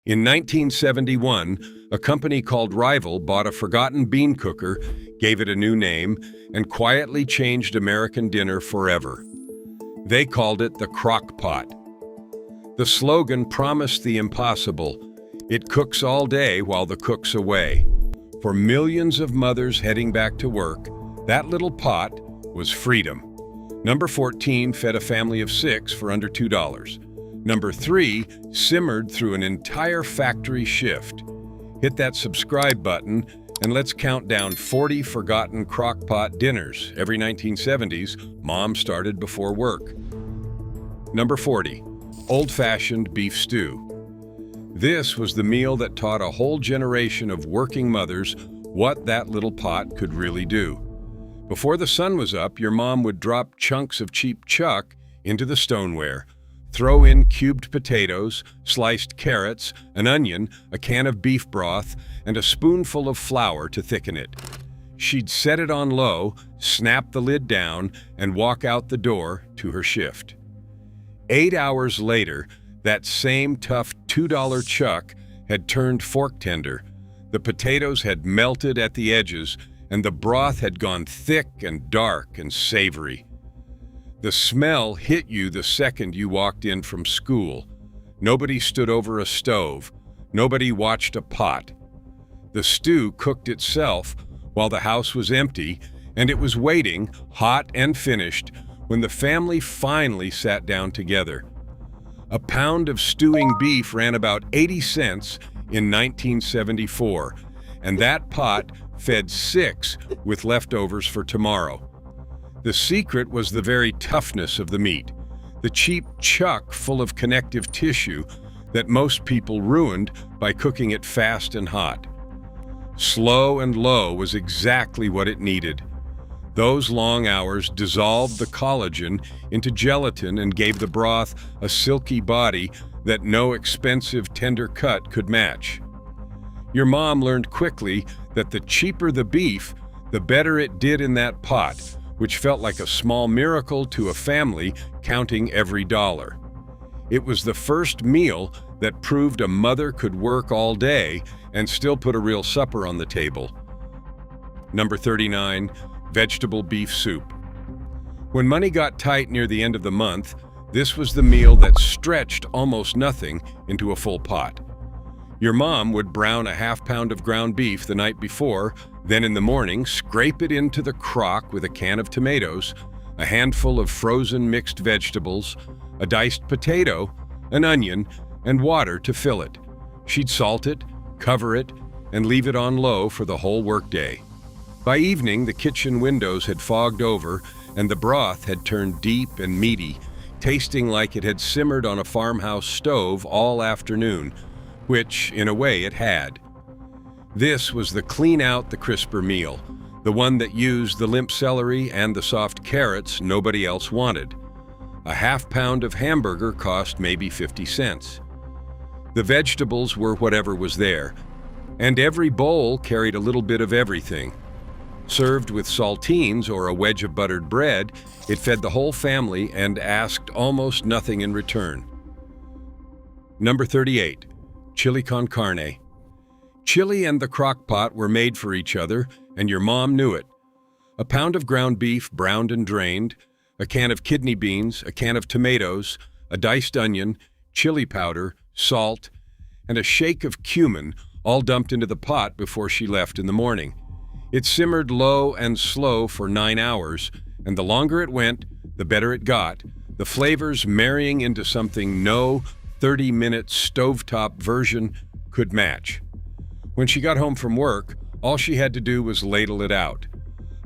In 1971, a company called Rival bought a forgotten bean cooker, gave it a new name, and quietly changed American dinner forever. They called it the Crock-Pot. The slogan promised the impossible. It cooks all day while the cook's away. For millions of mothers heading back to work, that little pot was freedom. Number 14 fed a family of 6 for under $2. Number 3 simmered through an entire factory shift. Hit that subscribe button and let's count down 40 forgotten crock-pot dinners. Every 1970s, Mom started before work. Number 40, old-fashioned beef stew. This was the meal that taught a whole generation of working mothers what that little pot could really do. Before the sun was up, your mom would drop chunks of cheap chuck into the stoneware, throw in cubed potatoes, sliced carrots, an onion, a can of beef broth, and a spoonful of flour to thicken it. She'd set it on low, snap the lid down, and walk out the door to her shift. 8 hours later, that same tough $2 chuck had turned fork tender. The potatoes had melted at the edges, and the broth had gone thick and dark and savory. The smell hit you the second you walked in from school. Nobody stood over a stove. Nobody watched a pot. The stew cooked itself while the house was empty, and it was waiting, hot and finished, when the family finally sat down together. A pound of stewing beef ran about 80 cents in 1974, and that pot fed 6 with leftovers for tomorrow. The secret was the very toughness of the meat, the cheap chuck full of connective tissue that most people ruined by cooking it fast and hot. Slow and low was exactly what it needed. Those long hours dissolved the collagen into gelatin and gave the broth a silky body that no expensive tender cut could match. Your mom learned quickly that the cheaper the beef, the better it did in that pot, which felt like a small miracle to a family counting every dollar. It was the first meal that proved a mother could work all day and still put a real supper on the table. Number 39, vegetable beef soup. When money got tight near the end of the month, this was the meal that stretched almost nothing into a full pot. Your mom would brown a half-pound of ground beef the night before, then in the morning scrape it into the crock with a can of tomatoes, a handful of frozen mixed vegetables, a diced potato, an onion, and water to fill it. She'd salt it, cover it, and leave it on low for the whole workday. By evening, the kitchen windows had fogged over and the broth had turned deep and meaty, tasting like it had simmered on a farmhouse stove all afternoon, which, in a way, it had. This was the clean-out-the-crisper meal, the one that used the limp celery and the soft carrots nobody else wanted. A half-pound of hamburger cost maybe 50 cents. The vegetables were whatever was there, and every bowl carried a little bit of everything. Served with saltines or a wedge of buttered bread, it fed the whole family and asked almost nothing in return. Number 38. Chili con carne. Chili and the crock-pot were made for each other, and your mom knew it. A pound of ground beef browned and drained, a can of kidney beans, a can of tomatoes, a diced onion, chili powder, salt, and a shake of cumin, all dumped into the pot before she left in the morning. It simmered low and slow for 9 hours, and the longer it went, the better it got, the flavors marrying into something no 30-minute stovetop version could match. When she got home from work, all she had to do was ladle it out.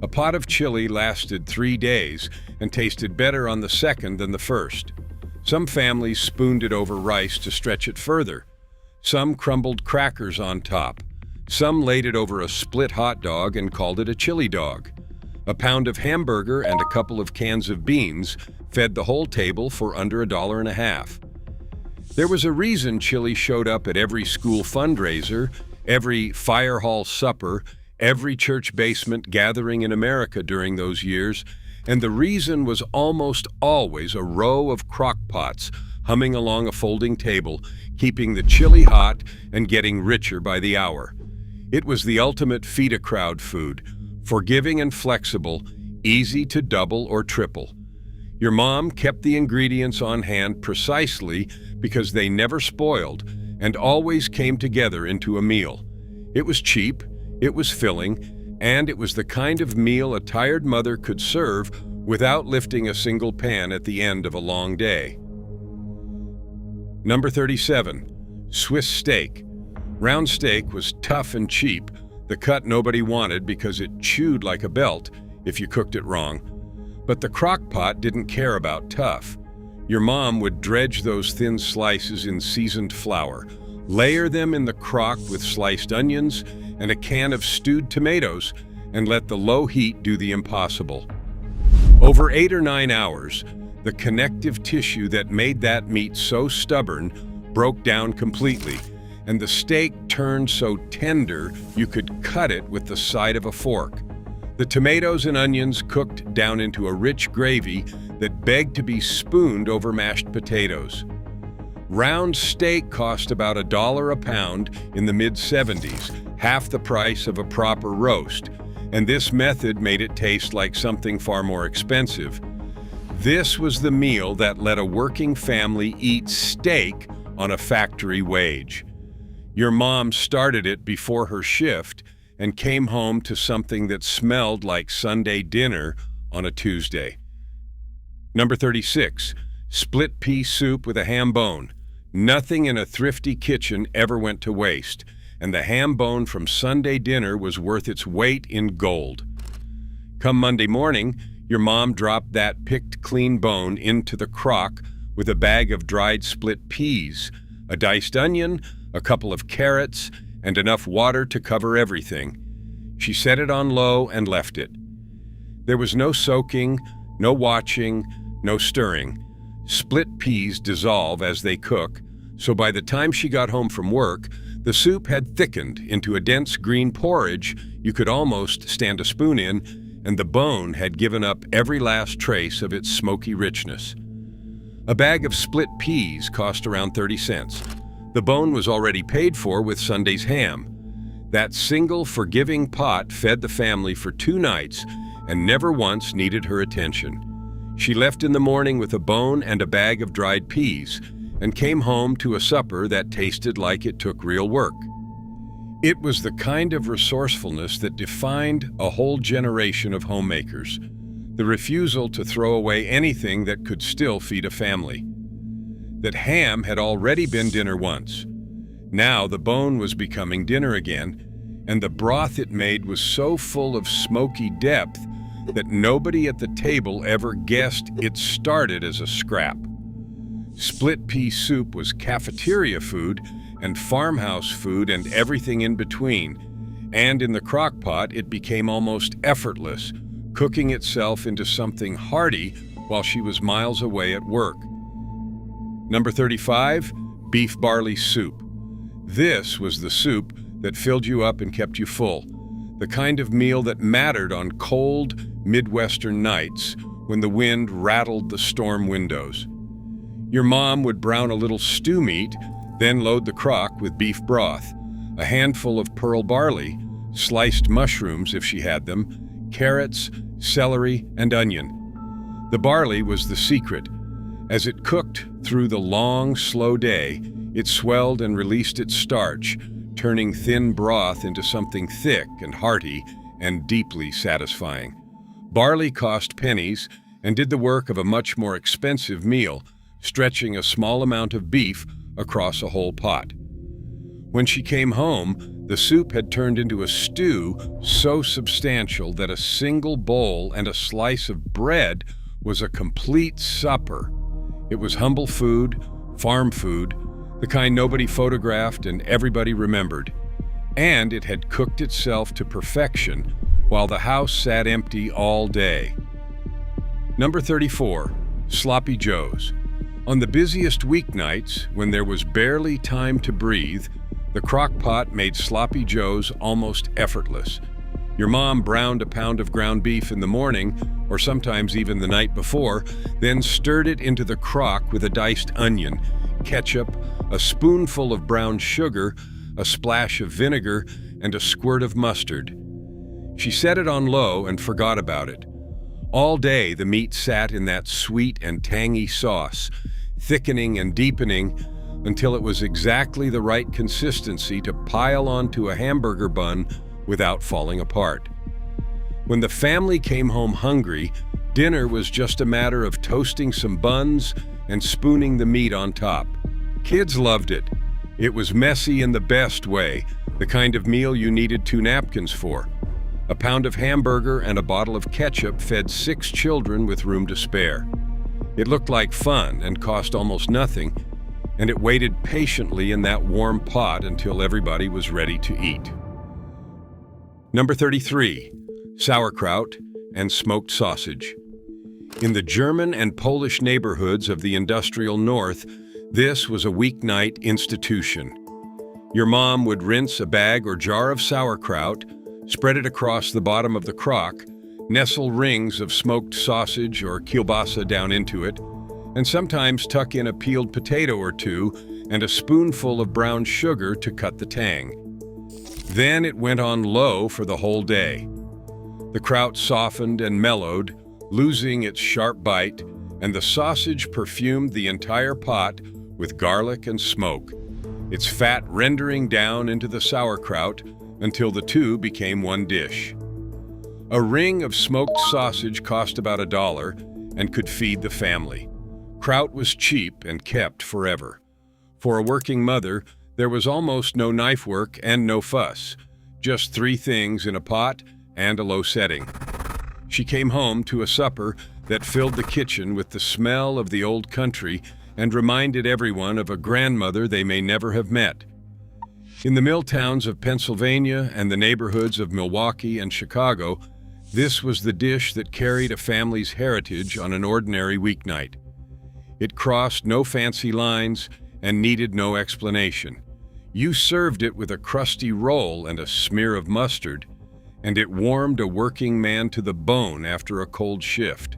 A pot of chili lasted 3 days and tasted better on the second than the first. Some families spooned it over rice to stretch it further. Some crumbled crackers on top. Some laid it over a split hot dog and called it a chili dog. A pound of hamburger and a couple of cans of beans fed the whole table for under $1.50. There was a reason chili showed up at every school fundraiser, every fire hall supper, every church basement gathering in America during those years, and the reason was almost always a row of crock pots humming along a folding table, keeping the chili hot and getting richer by the hour. It was the ultimate feed-a-crowd food, forgiving and flexible, easy to double or triple. Your mom kept the ingredients on hand precisely because they never spoiled and always came together into a meal. It was cheap, it was filling, and it was the kind of meal a tired mother could serve without lifting a single pan at the end of a long day. Number 37, Swiss steak. Round steak was tough and cheap, the cut nobody wanted because it chewed like a belt if you cooked it wrong. But the Crock-Pot didn't care about tough. Your mom would dredge those thin slices in seasoned flour, layer them in the crock with sliced onions and a can of stewed tomatoes, and let the low heat do the impossible. Over 8 or 9 hours, the connective tissue that made that meat so stubborn broke down completely, and the steak turned so tender you could cut it with the side of a fork. The tomatoes and onions cooked down into a rich gravy that begged to be spooned over mashed potatoes. Round steak cost about $1 a pound in the mid-70s, half the price of a proper roast, and this method made it taste like something far more expensive. This was the meal that let a working family eat steak on a factory wage. Your mom started it before her shift and came home to something that smelled like Sunday dinner on a Tuesday. Number 36, split pea soup with a ham bone. Nothing in a thrifty kitchen ever went to waste, and the ham bone from Sunday dinner was worth its weight in gold. Come Monday morning, your mom dropped that picked clean bone into the crock with a bag of dried split peas, a diced onion, a couple of carrots, and enough water to cover everything. She set it on low and left it. There was no soaking, no watching, no stirring. Split peas dissolve as they cook, so by the time she got home from work, the soup had thickened into a dense green porridge you could almost stand a spoon in, and the bone had given up every last trace of its smoky richness. A bag of split peas cost around 30 cents. The bone was already paid for with Sunday's ham. That single forgiving pot fed the family for 2 nights and never once needed her attention. She left in the morning with a bone and a bag of dried peas and came home to a supper that tasted like it took real work. It was the kind of resourcefulness that defined a whole generation of homemakers, the refusal to throw away anything that could still feed a family. That ham had already been dinner once. Now the bone was becoming dinner again, and the broth it made was so full of smoky depth that nobody at the table ever guessed it started as a scrap. Split pea soup was cafeteria food and farmhouse food and everything in between, and in the crock-pot it became almost effortless, cooking itself into something hearty while she was miles away at work. Number 35, beef barley soup. This was the soup that filled you up and kept you full, the kind of meal that mattered on cold, Midwestern nights when the wind rattled the storm windows. Your mom would brown a little stew meat, then load the crock with beef broth, a handful of pearl barley, sliced mushrooms if she had them, carrots, celery, and onion. The barley was the secret. As it cooked through the long, slow day, it swelled and released its starch, turning thin broth into something thick and hearty and deeply satisfying. Barley cost pennies and did the work of a much more expensive meal, stretching a small amount of beef across a whole pot. When she came home, the soup had turned into a stew so substantial that a single bowl and a slice of bread was a complete supper. It was humble food, farm food, the kind nobody photographed and everybody remembered. And it had cooked itself to perfection while the house sat empty all day. Number 34, Sloppy Joes. On the busiest weeknights, when there was barely time to breathe, the Crock-Pot made Sloppy Joes almost effortless. Your mom browned a pound of ground beef in the morning, or sometimes even the night before, then stirred it into the crock with a diced onion, ketchup, a spoonful of brown sugar, a splash of vinegar, and a squirt of mustard. She set it on low and forgot about it. All day the meat sat in that sweet and tangy sauce, thickening and deepening until it was exactly the right consistency to pile onto a hamburger bun without falling apart. When the family came home hungry, dinner was just a matter of toasting some buns and spooning the meat on top. Kids loved it. It was messy in the best way, the kind of meal you needed 2 napkins for. A pound of hamburger and a bottle of ketchup fed 6 children with room to spare. It looked like fun and cost almost nothing, and it waited patiently in that warm pot until everybody was ready to eat. Number 33, sauerkraut and smoked sausage. In the German and Polish neighborhoods of the industrial North, this was a weeknight institution. Your mom would rinse a bag or jar of sauerkraut, spread it across the bottom of the crock, nestle rings of smoked sausage or kielbasa down into it, and sometimes tuck in a peeled potato or 2 and a spoonful of brown sugar to cut the tang. Then it went on low for the whole day. The kraut softened and mellowed, losing its sharp bite, and the sausage perfumed the entire pot with garlic and smoke, its fat rendering down into the sauerkraut until the 2 became one dish. A ring of smoked sausage cost about $1 and could feed the family. Kraut was cheap and kept forever. For a working mother, there was almost no knife work and no fuss, just 3 things in a pot and a low setting. She came home to a supper that filled the kitchen with the smell of the old country and reminded everyone of a grandmother they may never have met. In the mill towns of Pennsylvania and the neighborhoods of Milwaukee and Chicago, this was the dish that carried a family's heritage on an ordinary weeknight. It crossed no fancy lines and needed no explanation. You served it with a crusty roll and a smear of mustard, and it warmed a working man to the bone after a cold shift.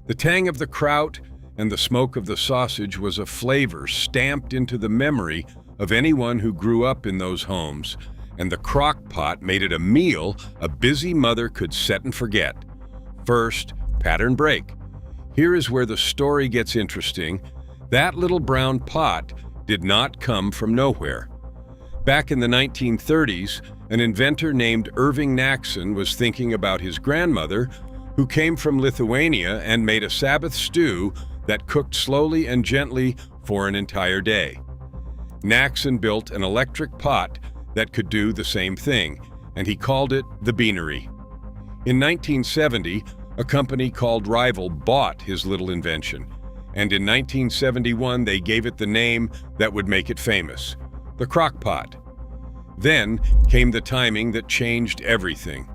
The tang of the kraut and the smoke of the sausage was a flavor stamped into the memory of anyone who grew up in those homes, and the crock-pot made it a meal a busy mother could set and forget. First, pattern break. Here is where the story gets interesting. That little brown pot did not come from nowhere. Back in the 1930s, an inventor named Irving Naxon was thinking about his grandmother, who came from Lithuania and made a Sabbath stew that cooked slowly and gently for an entire day. Naxon built an electric pot that could do the same thing, and he called it the beanery. In 1970, a company called Rival bought his little invention, and in 1971 they gave it the name that would make it famous, the Crock-Pot. Then came the timing that changed everything.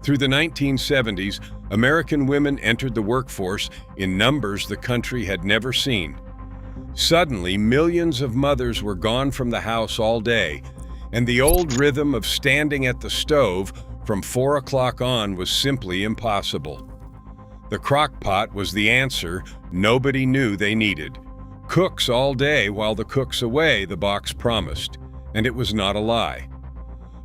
Through the 1970s, American women entered the workforce in numbers the country had never seen. Suddenly, millions of mothers were gone from the house all day, and the old rhythm of standing at the stove from 4 o'clock on was simply impossible. The Crock-Pot was the answer nobody knew they needed. Cooks all day while the cook's away, the box promised, and it was not a lie.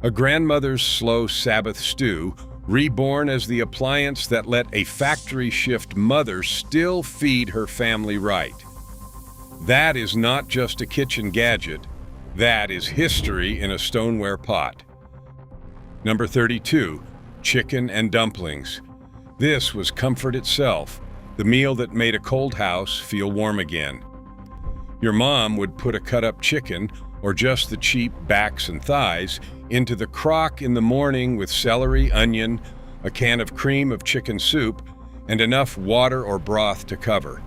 A grandmother's slow Sabbath stew, reborn as the appliance that let a factory-shift mother still feed her family right. That is not just a kitchen gadget. That is history in a stoneware pot. Number 32, chicken and dumplings. This was comfort itself, the meal that made a cold house feel warm again. Your mom would put a cut-up chicken, or just the cheap backs and thighs, into the crock in the morning with celery, onion, a can of cream of chicken soup, and enough water or broth to cover.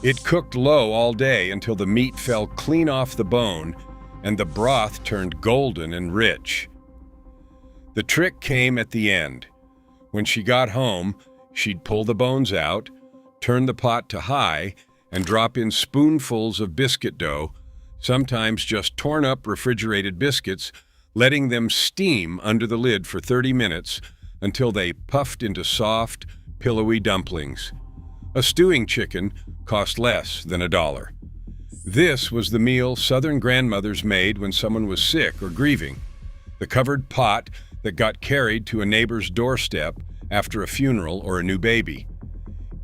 It cooked low all day until the meat fell clean off the bone and the broth turned golden and rich. The trick came at the end. When she got home, she'd pull the bones out, turn the pot to high, and drop in spoonfuls of biscuit dough, sometimes just torn up refrigerated biscuits, letting them steam under the lid for 30 minutes until they puffed into soft, pillowy dumplings. A stewing chicken cost less than $1. This was the meal Southern grandmothers made when someone was sick or grieving. The covered pot that got carried to a neighbor's doorstep after a funeral or a new baby.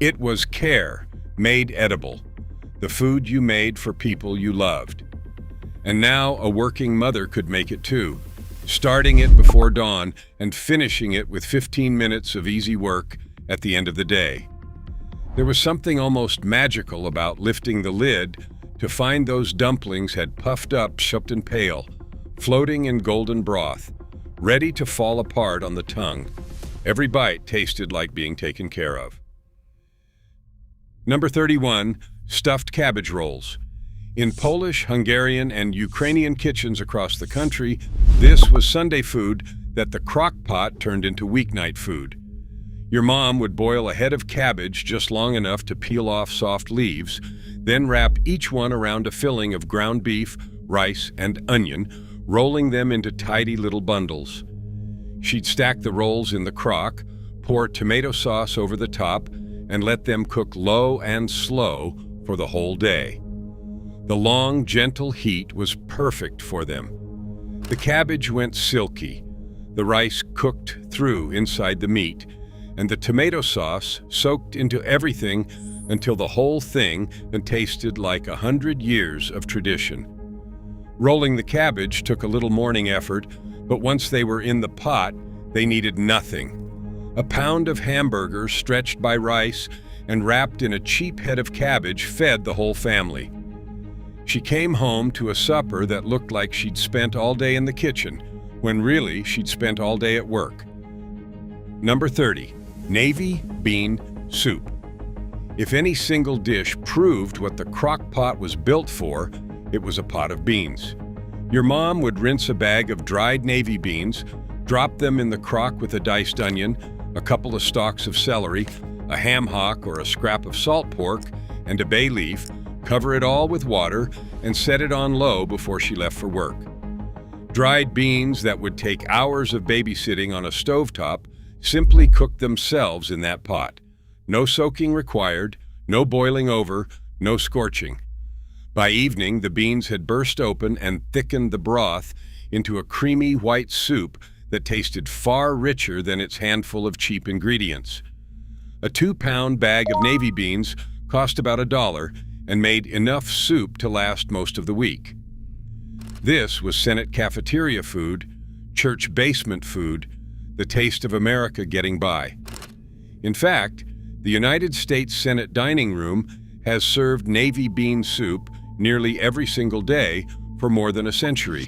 It was care, made edible, the food you made for people you loved. And now a working mother could make it too, starting it before dawn and finishing it with 15 minutes of easy work at the end of the day. There was something almost magical about lifting the lid to find those dumplings had puffed up, shaped and pale, floating in golden broth, ready to fall apart on the tongue. Every bite tasted like being taken care of. Number 31, stuffed cabbage rolls. In Polish, Hungarian, and Ukrainian kitchens across the country, this was Sunday food that the crock-pot turned into weeknight food. Your mom would boil a head of cabbage just long enough to peel off soft leaves, then wrap each one around a filling of ground beef, rice, and onion, rolling them into tidy little bundles. She'd stack the rolls in the crock, pour tomato sauce over the top, and let them cook low and slow for the whole day. The long, gentle heat was perfect for them. The cabbage went silky, the rice cooked through inside the meat, and the tomato sauce soaked into everything until the whole thing tasted like 100 years of tradition. Rolling the cabbage took a little morning effort, but once they were in the pot, they needed nothing. A pound of hamburgers stretched by rice and wrapped in a cheap head of cabbage fed the whole family. She came home to a supper that looked like she'd spent all day in the kitchen, when really she'd spent all day at work. Number 30, navy bean soup. If any single dish proved what the crock-pot was built for, it was a pot of beans. Your mom would rinse a bag of dried navy beans, drop them in the crock with a diced onion, a couple of stalks of celery, a ham hock or a scrap of salt pork, and a bay leaf, cover it all with water, and set it on low before she left for work. Dried beans that would take hours of babysitting on a stovetop simply cooked themselves in that pot. No soaking required, no boiling over, no scorching. By evening, the beans had burst open and thickened the broth into a creamy white soup that tasted far richer than its handful of cheap ingredients. A 2-pound bag of navy beans cost about $1 and made enough soup to last most of the week. This was Senate cafeteria food, church basement food, the taste of America getting by. In fact, the United States Senate dining room has served navy bean soup nearly every single day for more than a century,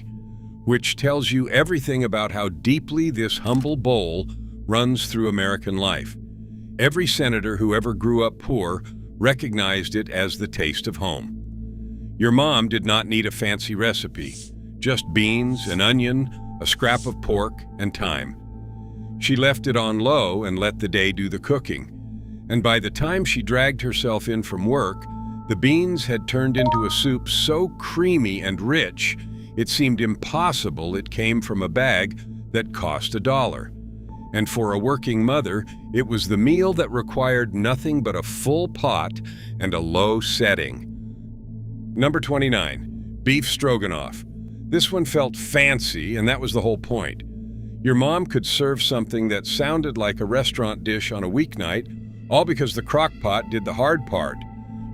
which tells you everything about how deeply this humble bowl runs through American life. Every senator who ever grew up poor recognized it as the taste of home. Your mom did not need a fancy recipe, just beans, an onion, a scrap of pork, and thyme. She left it on low and let the day do the cooking. And by the time she dragged herself in from work, the beans had turned into a soup so creamy and rich, it seemed impossible it came from a bag that cost $1. And for a working mother, it was the meal that required nothing but a full pot and a low setting. Number 29, beef stroganoff. This one felt fancy, and that was the whole point. Your mom could serve something that sounded like a restaurant dish on a weeknight, all because the crock-pot did the hard part.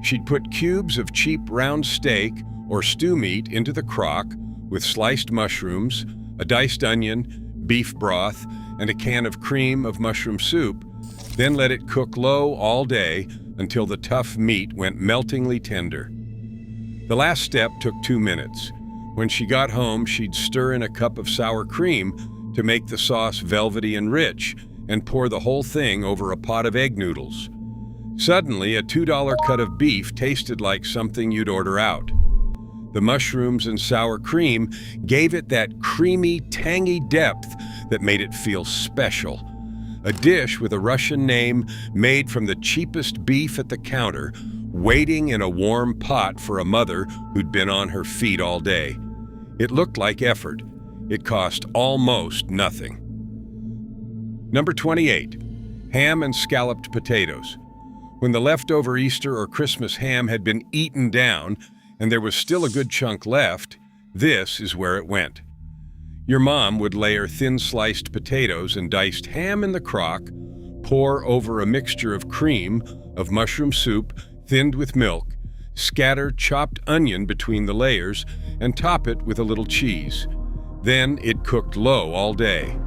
She'd put cubes of cheap round steak or stew meat into the crock with sliced mushrooms, a diced onion, beef broth, and a can of cream of mushroom soup, then let it cook low all day until the tough meat went meltingly tender. The last step took 2 minutes. When she got home, she'd stir in a cup of sour cream to make the sauce velvety and rich, and pour the whole thing over a pot of egg noodles. Suddenly, a $2 cut of beef tasted like something you'd order out. The mushrooms and sour cream gave it that creamy, tangy depth that made it feel special. A dish with a Russian name made from the cheapest beef at the counter, waiting in a warm pot for a mother who'd been on her feet all day. It looked like effort. It cost almost nothing. Number 28, ham and scalloped potatoes. When the leftover Easter or Christmas ham had been eaten down and there was still a good chunk left, this is where it went. Your mom would layer thin-sliced potatoes and diced ham in the crock, pour over a mixture of cream, of mushroom soup, thinned with milk, scatter chopped onion between the layers, and top it with a little cheese. Then it cooked low all day.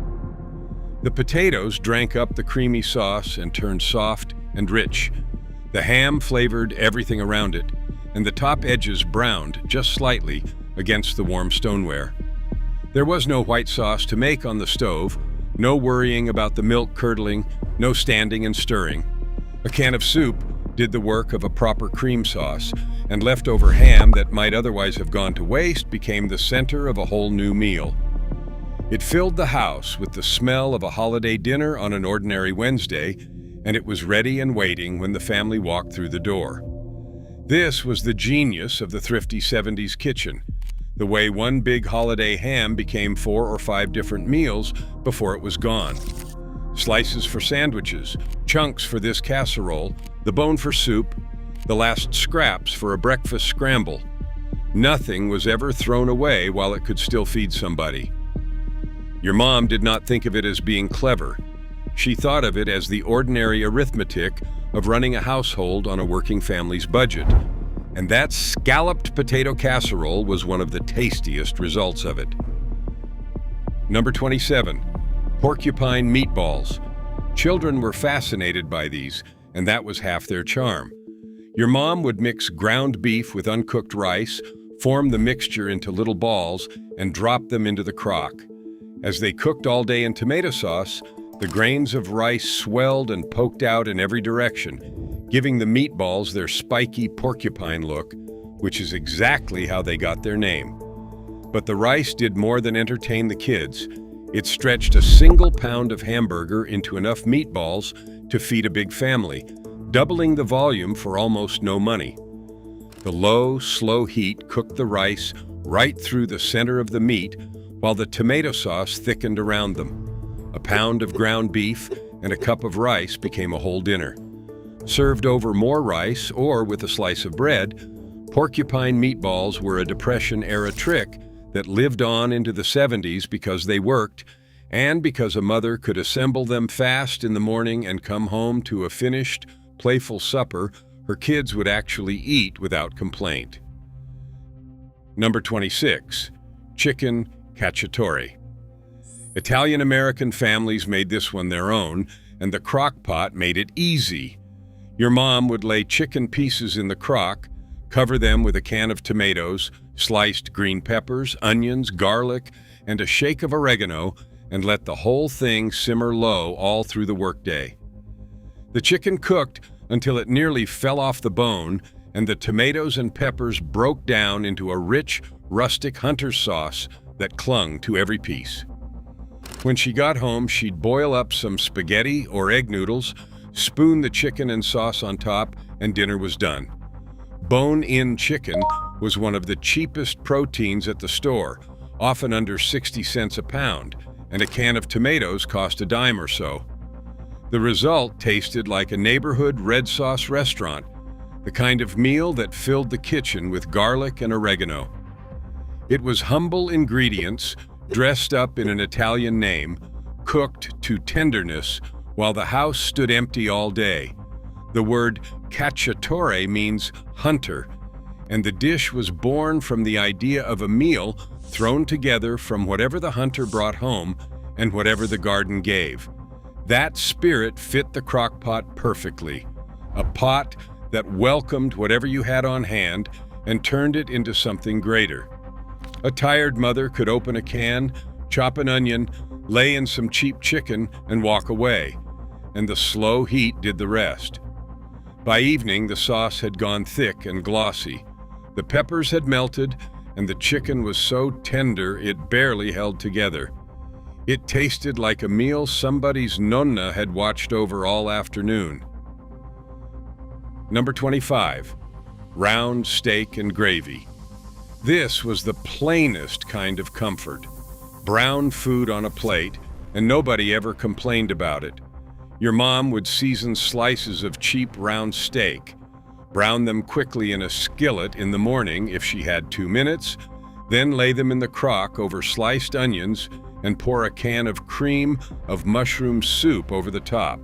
The potatoes drank up the creamy sauce and turned soft and rich. The ham flavored everything around it, and the top edges browned just slightly against the warm stoneware. There was no white sauce to make on the stove, no worrying about the milk curdling, no standing and stirring. A can of soup did the work of a proper cream sauce, and leftover ham that might otherwise have gone to waste became the center of a whole new meal. It filled the house with the smell of a holiday dinner on an ordinary Wednesday, and it was ready and waiting when the family walked through the door. This was the genius of the thrifty 70s kitchen, the way one big holiday ham became 4 or 5 different meals before it was gone. Slices for sandwiches, chunks for this casserole, the bone for soup, the last scraps for a breakfast scramble. Nothing was ever thrown away while it could still feed somebody. Your mom did not think of it as being clever. She thought of it as the ordinary arithmetic of running a household on a working family's budget. And that scalloped potato casserole was one of the tastiest results of it. Number 27, porcupine meatballs. Children were fascinated by these, and that was half their charm. Your mom would mix ground beef with uncooked rice, form the mixture into little balls, and drop them into the crock. As they cooked all day in tomato sauce, the grains of rice swelled and poked out in every direction, giving the meatballs their spiky porcupine look, which is exactly how they got their name. But the rice did more than entertain the kids. It stretched a single pound of hamburger into enough meatballs to feed a big family, doubling the volume for almost no money. The low, slow heat cooked the rice right through the center of the meat, while the tomato sauce thickened around them. A pound of ground beef and a cup of rice became a whole dinner. Served over more rice or with a slice of bread, porcupine meatballs were a Depression-era trick that lived on into the 70s because they worked, and because a mother could assemble them fast in the morning and come home to a finished, playful supper her kids would actually eat without complaint. Number 26, chicken cacciatore. Italian-American families made this one their own, and the Crock-Pot made it easy. Your mom would lay chicken pieces in the crock, cover them with a can of tomatoes, sliced green peppers, onions, garlic, and a shake of oregano, and let the whole thing simmer low all through the workday. The chicken cooked until it nearly fell off the bone, and the tomatoes and peppers broke down into a rich, rustic hunter's sauce that clung to every piece. When she got home, she'd boil up some spaghetti or egg noodles, spoon the chicken and sauce on top, and dinner was done. Bone-in chicken was one of the cheapest proteins at the store, often under 60 cents a pound, and a can of tomatoes cost a dime or so. The result tasted like a neighborhood red sauce restaurant, the kind of meal that filled the kitchen with garlic and oregano. It was humble ingredients, dressed up in an Italian name, cooked to tenderness while the house stood empty all day. The word cacciatore means hunter, and the dish was born from the idea of a meal thrown together from whatever the hunter brought home and whatever the garden gave. That spirit fit the Crock-Pot perfectly, a pot that welcomed whatever you had on hand and turned it into something greater. A tired mother could open a can, chop an onion, lay in some cheap chicken, and walk away, and the slow heat did the rest. By evening, the sauce had gone thick and glossy. The peppers had melted, and the chicken was so tender it barely held together. It tasted like a meal somebody's nonna had watched over all afternoon. Number 25, round steak and gravy. This was the plainest kind of comfort. Brown food on a plate, and nobody ever complained about it. Your mom would season slices of cheap round steak, brown them quickly in a skillet in the morning if she had 2 minutes, then lay them in the crock over sliced onions and pour a can of cream of mushroom soup over the top,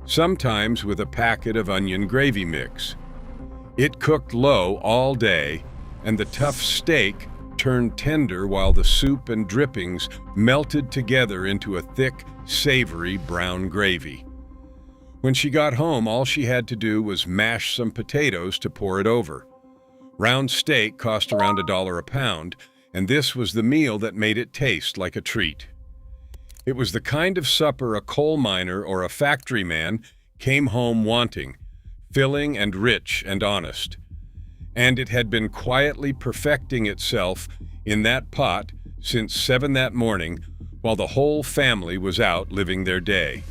sometimes with a packet of onion gravy mix. It cooked low all day, and the tough steak turned tender while the soup and drippings melted together into a thick, savory brown gravy. When she got home, all she had to do was mash some potatoes to pour it over. Round steak cost around $1 a pound, and this was the meal that made it taste like a treat. It was the kind of supper a coal miner or a factory man came home wanting, filling and rich and honest. And it had been quietly perfecting itself in that pot since 7 that morning, while the whole family was out living their day.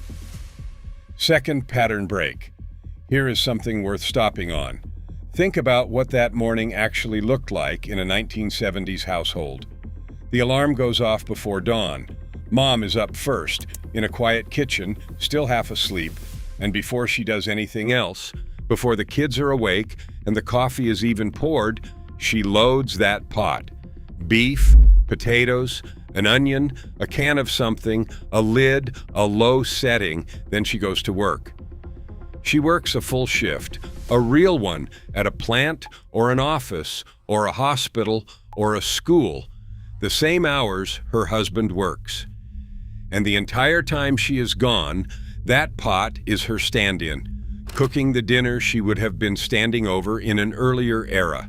Second pattern break. Here is something worth stopping on. Think about what that morning actually looked like in a 1970s household. The alarm goes off before dawn. Mom is up first, in a quiet kitchen, still half asleep, and before she does anything else, before the kids are awake and the coffee is even poured, she loads that pot. Beef, potatoes, an onion, a can of something, a lid, a low setting, then she goes to work. She works a full shift, a real one, at a plant or an office or a hospital or a school, the same hours her husband works. And the entire time she is gone, that pot is her stand-in, cooking the dinner she would have been standing over in an earlier era.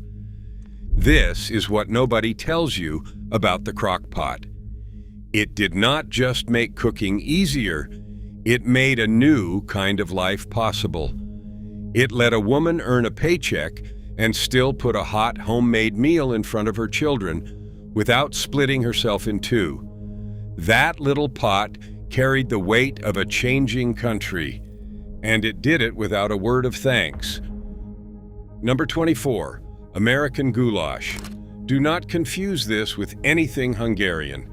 This is what nobody tells you about the Crock-Pot. It did not just make cooking easier, it made a new kind of life possible. It let a woman earn a paycheck and still put a hot homemade meal in front of her children without splitting herself in two. That little pot carried the weight of a changing country, and it did it without a word of thanks. Number 24, American goulash. Do not confuse this with anything Hungarian.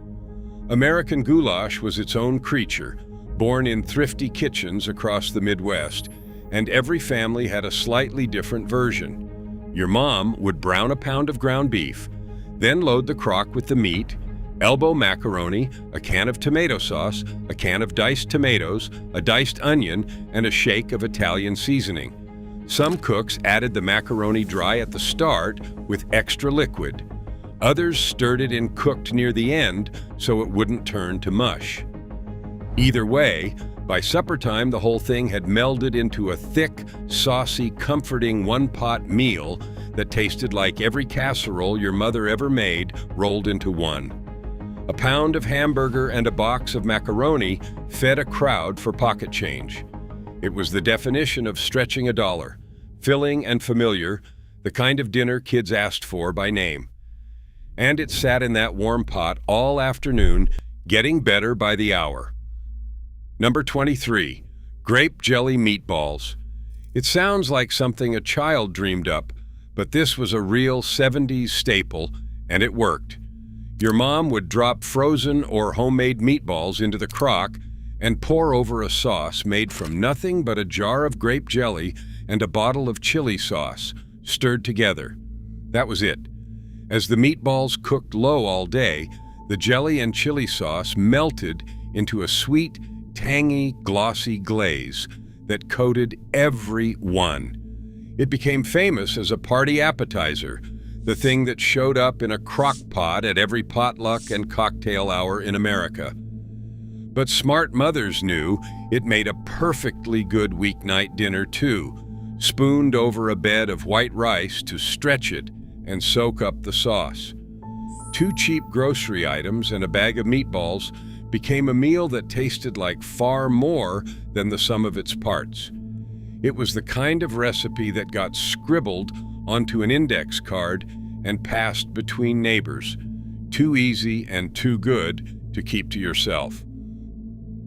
American goulash was its own creature, born in thrifty kitchens across the Midwest, and every family had a slightly different version. Your mom would brown a pound of ground beef, then load the crock with the meat, elbow macaroni, a can of tomato sauce, a can of diced tomatoes, a diced onion, and a shake of Italian seasoning. Some cooks added the macaroni dry at the start with extra liquid. Others stirred it in cooked near the end so it wouldn't turn to mush. Either way, by supper time the whole thing had melded into a thick, saucy, comforting one-pot meal that tasted like every casserole your mother ever made rolled into one. A pound of hamburger and a box of macaroni fed a crowd for pocket change. It was the definition of stretching a dollar, filling and familiar, the kind of dinner kids asked for by name. And it sat in that warm pot all afternoon, getting better by the hour. Number 23, grape jelly meatballs. It sounds like something a child dreamed up, but this was a real 70s staple, and it worked. Your mom would drop frozen or homemade meatballs into the crock and pour over a sauce made from nothing but a jar of grape jelly and a bottle of chili sauce, stirred together. That was it. As the meatballs cooked low all day, the jelly and chili sauce melted into a sweet, tangy, glossy glaze that coated every one. It became famous as a party appetizer, the thing that showed up in a crock-pot at every potluck and cocktail hour in America. But smart mothers knew it made a perfectly good weeknight dinner too, spooned over a bed of white rice to stretch it and soak up the sauce. 2 cheap grocery items and a bag of meatballs became a meal that tasted like far more than the sum of its parts. It was the kind of recipe that got scribbled onto an index card and passed between neighbors, too easy and too good to keep to yourself.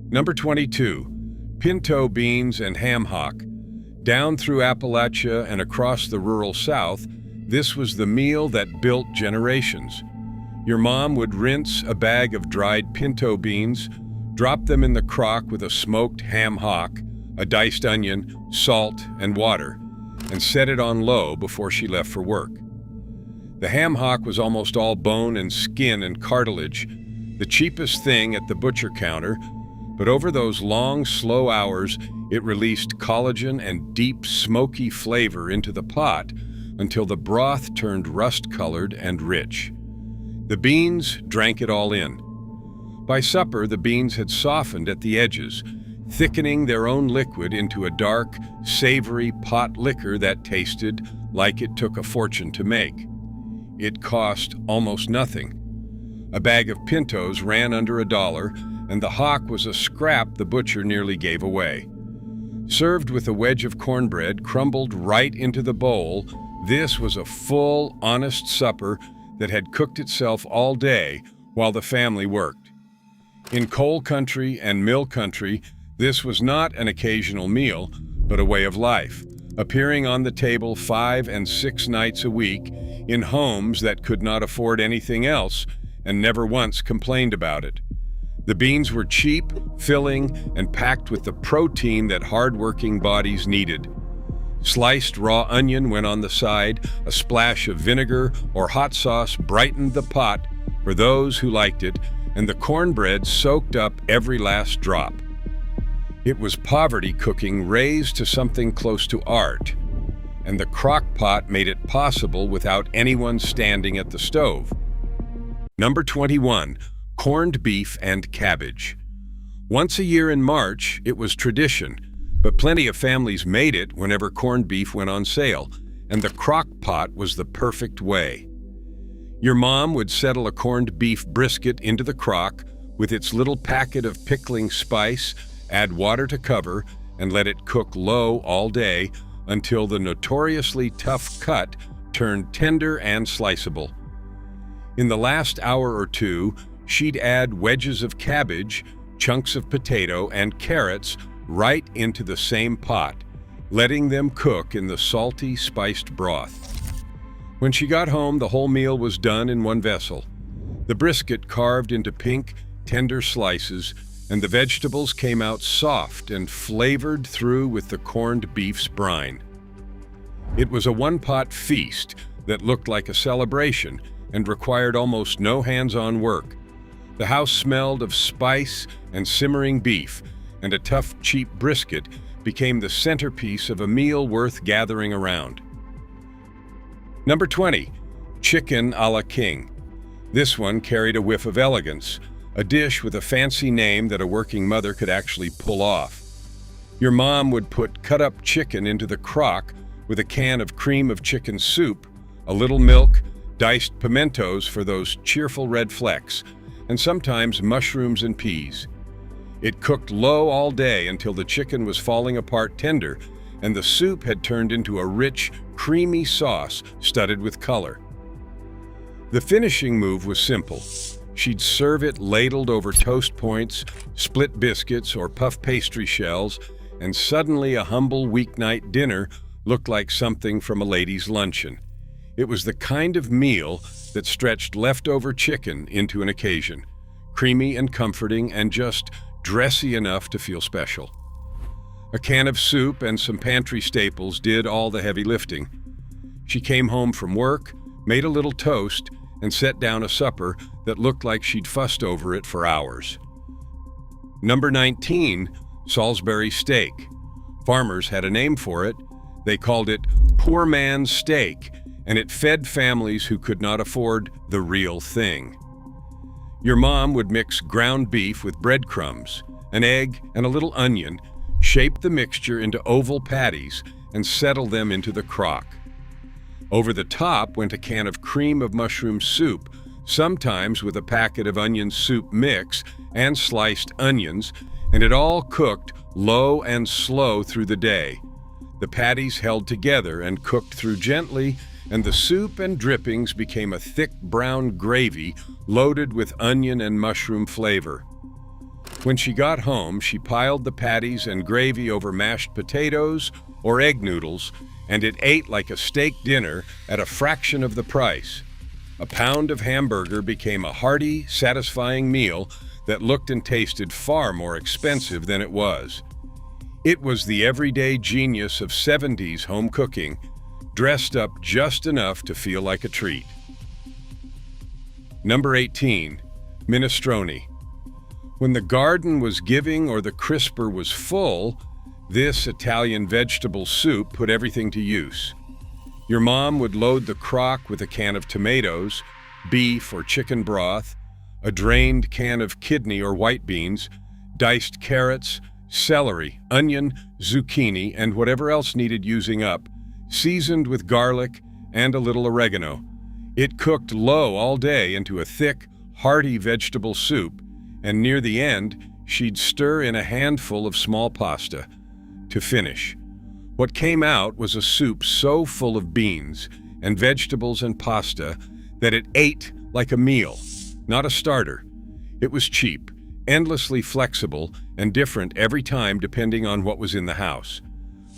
Number 22, pinto beans and ham hock. Down through Appalachia and across the rural South, this was the meal that built generations. Your mom would rinse a bag of dried pinto beans, drop them in the crock with a smoked ham hock, a diced onion, salt, and water. and set it on low before she left for work. The ham hock was almost all bone and skin and cartilage, the cheapest thing at the butcher counter, but over those long, slow hours, it released collagen and deep, smoky flavor into the pot until the broth turned rust-colored and rich. The beans drank it all in. By supper, the beans had softened at the edges, thickening their own liquid into a dark, savory pot liquor that tasted like it took a fortune to make. It cost almost nothing. A bag of pintos ran under $1, and the hock was a scrap the butcher nearly gave away. Served with a wedge of cornbread crumbled right into the bowl, this was a full, honest supper that had cooked itself all day while the family worked. In coal country and mill country, this was not an occasional meal, but a way of life, appearing on the table 5 and 6 nights a week in homes that could not afford anything else and never once complained about it. The beans were cheap, filling, and packed with the protein that hard-working bodies needed. Sliced raw onion went on the side, a splash of vinegar or hot sauce brightened the pot for those who liked it, and the cornbread soaked up every last drop. It was poverty cooking raised to something close to art, and the Crock-Pot made it possible without anyone standing at the stove. Number 21. Corned beef and cabbage. Once a year in March, it was tradition, but plenty of families made it whenever corned beef went on sale, and the Crock-Pot was the perfect way. Your mom would settle a corned beef brisket into the crock with its little packet of pickling spice, add water to cover, and let it cook low all day until the notoriously tough cut turned tender and sliceable. In the last hour or two, she'd add wedges of cabbage, chunks of potato, and carrots right into the same pot, letting them cook in the salty, spiced broth. When she got home, the whole meal was done in one vessel. The brisket carved into pink, tender slices, and the vegetables came out soft and flavored through with the corned beef's brine. It was a one-pot feast that looked like a celebration and required almost no hands-on work. The house smelled of spice and simmering beef, and a tough, cheap brisket became the centerpiece of a meal worth gathering around. Number 20. Chicken a la king. This one carried a whiff of elegance, a dish with a fancy name that a working mother could actually pull off. Your mom would put cut-up chicken into the crock with a can of cream of chicken soup, a little milk, diced pimentos for those cheerful red flecks, and sometimes mushrooms and peas. It cooked low all day until the chicken was falling apart tender, and the soup had turned into a rich, creamy sauce studded with color. The finishing move was simple. She'd serve it ladled over toast points, split biscuits, or puff pastry shells, and suddenly a humble weeknight dinner looked like something from a lady's luncheon. It was the kind of meal that stretched leftover chicken into an occasion, creamy and comforting and just dressy enough to feel special. A can of soup and some pantry staples did all the heavy lifting. She came home from work, made a little toast, and set down a supper that looked like she'd fussed over it for hours. Number 19, Salisbury steak. Farmers had a name for it. They called it poor man's steak, and it fed families who could not afford the real thing. Your mom would mix ground beef with breadcrumbs, an egg, and a little onion, shape the mixture into oval patties, and settle them into the crock. Over the top went a can of cream of mushroom soup, sometimes with a packet of onion soup mix and sliced onions, and it all cooked low and slow through the day. The patties held together and cooked through gently, and the soup and drippings became a thick brown gravy loaded with onion and mushroom flavor. When she got home, she piled the patties and gravy over mashed potatoes or egg noodles, and it ate like a steak dinner at a fraction of the price. A pound of hamburger became a hearty, satisfying meal that looked and tasted far more expensive than it was. It was the everyday genius of 70s home cooking, dressed up just enough to feel like a treat. Number 18, minestrone. When the garden was giving or the crisper was full, this Italian vegetable soup put everything to use. Your mom would load the crock with a can of tomatoes, beef or chicken broth, a drained can of kidney or white beans, diced carrots, celery, onion, zucchini, and whatever else needed using up, seasoned with garlic and a little oregano. It cooked low all day into a thick, hearty vegetable soup, and near the end, she'd stir in a handful of small pasta. To finish, what came out was a soup so full of beans and vegetables and pasta that it ate like a meal, not a starter. It was cheap, endlessly flexible, and different every time depending on what was in the house.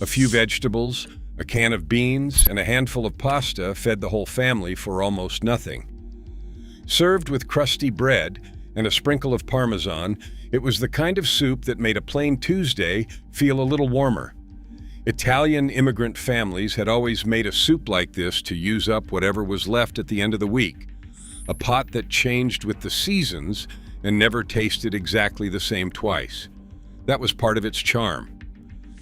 A few vegetables, a can of beans, and a handful of pasta fed the whole family for almost nothing. Served with crusty bread and a sprinkle of Parmesan, it was the kind of soup that made a plain Tuesday feel a little warmer. Italian immigrant families had always made a soup like this to use up whatever was left at the end of the week, a pot that changed with the seasons and never tasted exactly the same twice. That was part of its charm.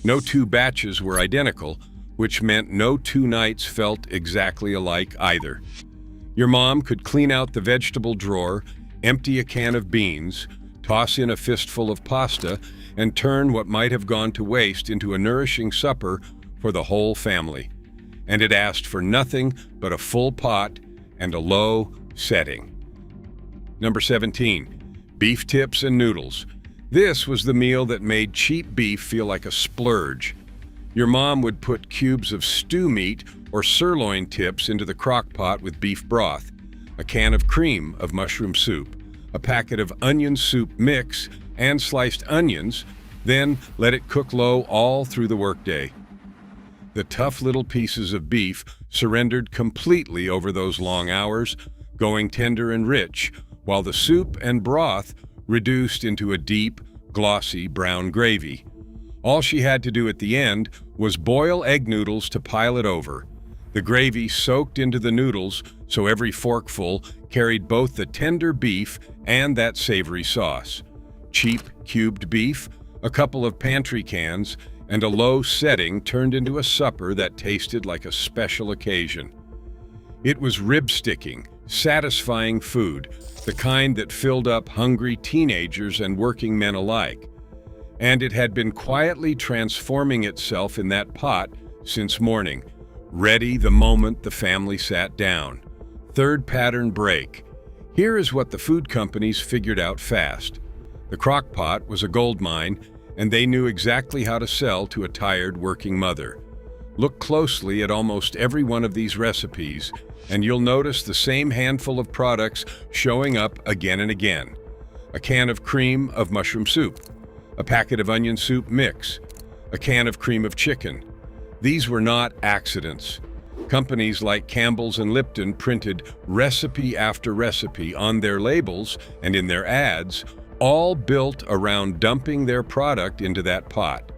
No two batches were identical, which meant no two nights felt exactly alike either. Your mom could clean out the vegetable drawer, empty a can of beans, toss in a fistful of pasta, and turn what might have gone to waste into a nourishing supper for the whole family. And it asked for nothing but a full pot and a low setting. Number 17, beef tips and noodles. This was the meal that made cheap beef feel like a splurge. Your mom would put cubes of stew meat or sirloin tips into the crock-pot with beef broth, a can of cream of mushroom soup, a packet of onion soup mix, and sliced onions, then let it cook low all through the workday. The tough little pieces of beef surrendered completely over those long hours, going tender and rich, while the soup and broth reduced into a deep, glossy brown gravy. All she had to do at the end was boil egg noodles to pile it over. The gravy soaked into the noodles, so every forkful carried both the tender beef and that savory sauce. Cheap cubed beef, a couple of pantry cans, and a low setting turned into a supper that tasted like a special occasion. It was rib-sticking, satisfying food, the kind that filled up hungry teenagers and working men alike. And it had been quietly transforming itself in that pot since morning, ready the moment the family sat down. Third pattern break. Here is what the food companies figured out fast. The Crock-Pot was a gold mine, and they knew exactly how to sell to a tired working mother. Look closely at almost every one of these recipes, and you'll notice the same handful of products showing up again and again. A can of cream of mushroom soup, a packet of onion soup mix, a can of cream of chicken. These were not accidents. Companies like Campbell's and Lipton printed recipe after recipe on their labels and in their ads, all built around dumping their product into that pot.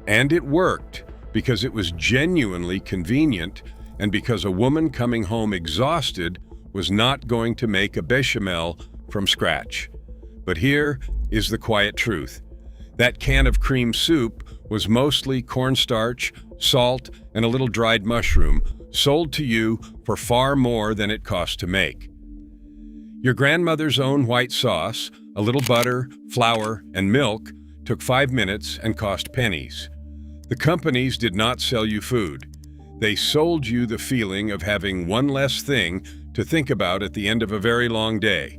And it worked because it was genuinely convenient and because a woman coming home exhausted was not going to make a bechamel from scratch. But here is the quiet truth. That can of cream soup was mostly cornstarch, salt, and a little dried mushroom, sold to you for far more than it cost to make. Your grandmother's own white sauce, a little butter, flour, and milk, took 5 minutes and cost pennies. The companies did not sell you food. They sold you the feeling of having one less thing to think about at the end of a very long day.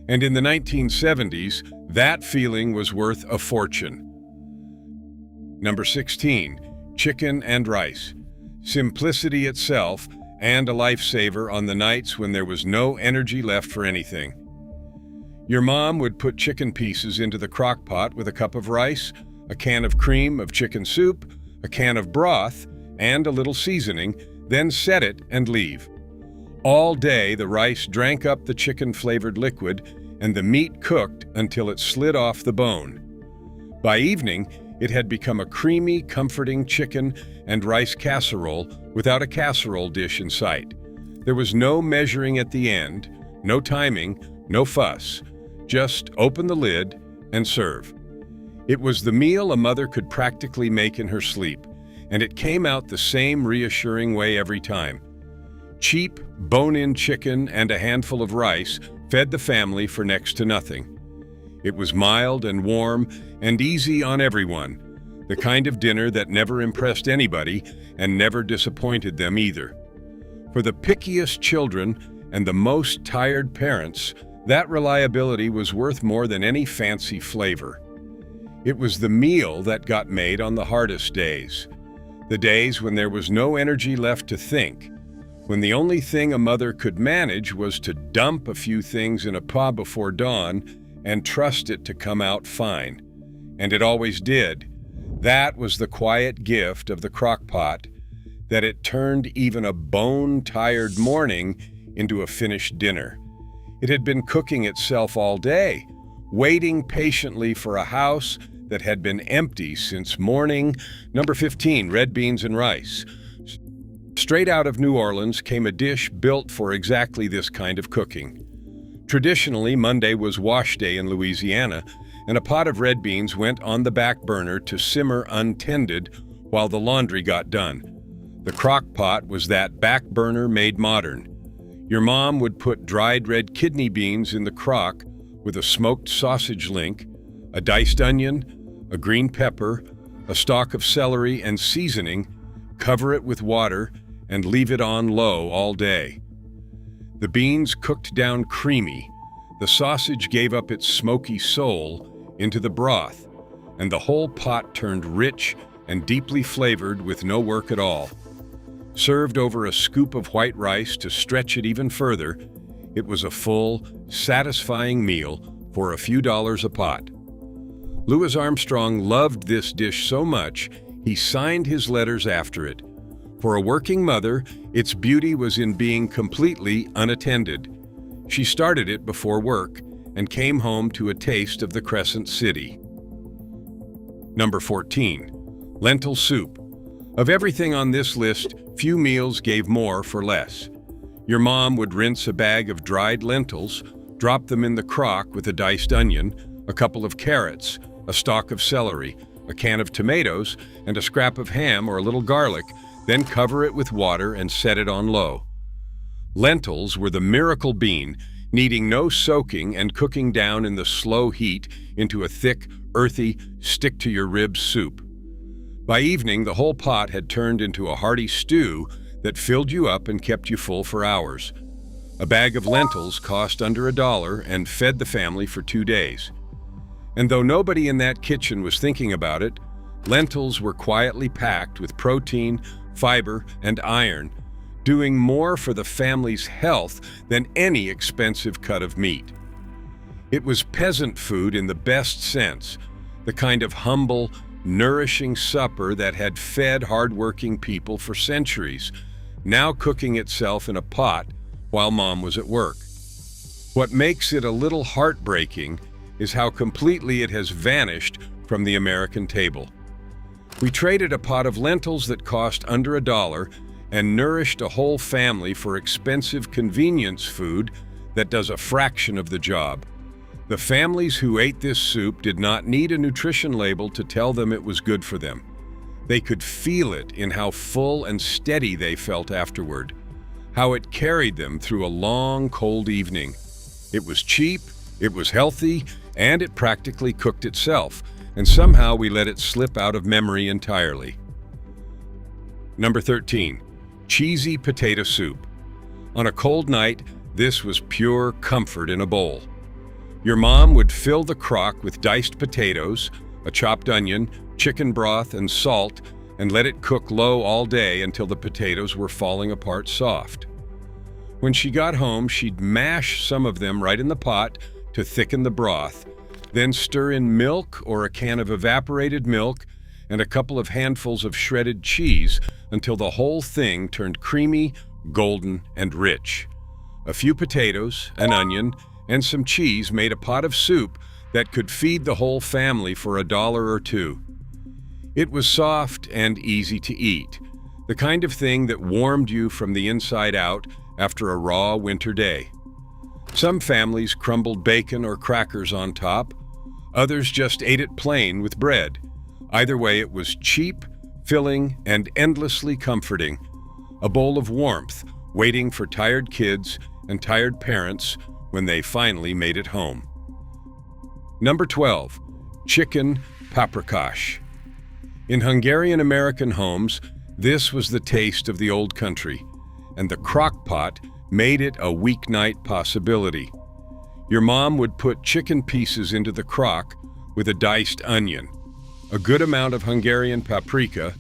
And in the 1970s, that feeling was worth a fortune. Number 16, chicken and rice. Simplicity itself and a lifesaver on the nights when there was no energy left for anything. Your mom would put chicken pieces into the crock pot with a cup of rice, a can of cream of chicken soup, a can of broth, and a little seasoning, then set it and leave. All day, the rice drank up the chicken-flavored liquid, and the meat cooked until it slid off the bone. By evening, It had become a creamy, comforting chicken and rice casserole without a casserole dish in sight. There was no measuring at the end, no timing, no fuss. Just open the lid and serve. It was the meal a mother could practically make in her sleep, and it came out the same reassuring way every time. Cheap, bone-in chicken and a handful of rice fed the family for next to nothing. It was mild and warm and easy on everyone, the kind of dinner that never impressed anybody and never disappointed them either. For the pickiest children and the most tired parents, that reliability was worth more than any fancy flavor. It was the meal that got made on the hardest days, the days when there was no energy left to think, when the only thing a mother could manage was to dump a few things in a pot before dawn and trust it to come out fine. And it always did. That was the quiet gift of the Crock-Pot, that it turned even a bone-tired morning into a finished dinner. It had been cooking itself all day, waiting patiently for a house that had been empty since morning. Number 15, red beans and rice. Straight out of New Orleans came a dish built for exactly this kind of cooking. Traditionally, Monday was wash day in Louisiana, and a pot of red beans went on the back burner to simmer untended while the laundry got done. The Crock-Pot was that back burner made modern. Your mom would put dried red kidney beans in the crock with a smoked sausage link, a diced onion, a green pepper, a stalk of celery and seasoning, cover it with water, and leave it on low all day. The beans cooked down creamy, the sausage gave up its smoky soul into the broth, and the whole pot turned rich and deeply flavored with no work at all. Served over a scoop of white rice to stretch it even further, it was a full, satisfying meal for a few dollars a pot. Louis Armstrong loved this dish so much, he signed his letters after it. For a working mother, its beauty was in being completely unattended. She started it before work and came home to a taste of the Crescent City. Number 14, lentil soup. Of everything on this list, few meals gave more for less. Your mom would rinse a bag of dried lentils, drop them in the crock with a diced onion, a couple of carrots, a stalk of celery, a can of tomatoes, and a scrap of ham or a little garlic, then cover it with water and set it on low. Lentils were the miracle bean, needing no soaking and cooking down in the slow heat into a thick, earthy, stick-to-your-ribs soup. By evening, the whole pot had turned into a hearty stew that filled you up and kept you full for hours. A bag of lentils cost under $1 and fed the family for 2 days. And though nobody in that kitchen was thinking about it, lentils were quietly packed with protein, fiber, and iron, doing more for the family's health than any expensive cut of meat. It was peasant food in the best sense, the kind of humble, nourishing supper that had fed hard-working people for centuries, now cooking itself in a pot while Mom was at work. What makes it a little heartbreaking is how completely it has vanished from the American table. We traded a pot of lentils that cost under $1 and nourished a whole family for expensive convenience food that does a fraction of the job. The families who ate this soup did not need a nutrition label to tell them it was good for them. They could feel it in how full and steady they felt afterward, how it carried them through a long, cold evening. It was cheap, it was healthy, and it practically cooked itself, and somehow we let it slip out of memory entirely. Number 13, cheesy potato soup. On a cold night, this was pure comfort in a bowl. Your mom would fill the crock with diced potatoes, a chopped onion, chicken broth, and salt, and let it cook low all day until the potatoes were falling apart soft. When she got home, she'd mash some of them right in the pot to thicken the broth, then stir in milk or a can of evaporated milk and a couple of handfuls of shredded cheese until the whole thing turned creamy, golden, and rich. A few potatoes, an onion, and some cheese made a pot of soup that could feed the whole family for $1 or $2. It was soft and easy to eat, the kind of thing that warmed you from the inside out after a raw winter day. Some families crumbled bacon or crackers on top, others just ate it plain with bread. Either way, it was cheap, filling, and endlessly comforting. A bowl of warmth waiting for tired kids and tired parents when they finally made it home. Number 12. Chicken paprikash. In Hungarian-American homes, this was the taste of the old country, and the crock-pot made it a weeknight possibility. Your mom would put chicken pieces into the crock with a diced onion, a good amount of Hungarian paprika,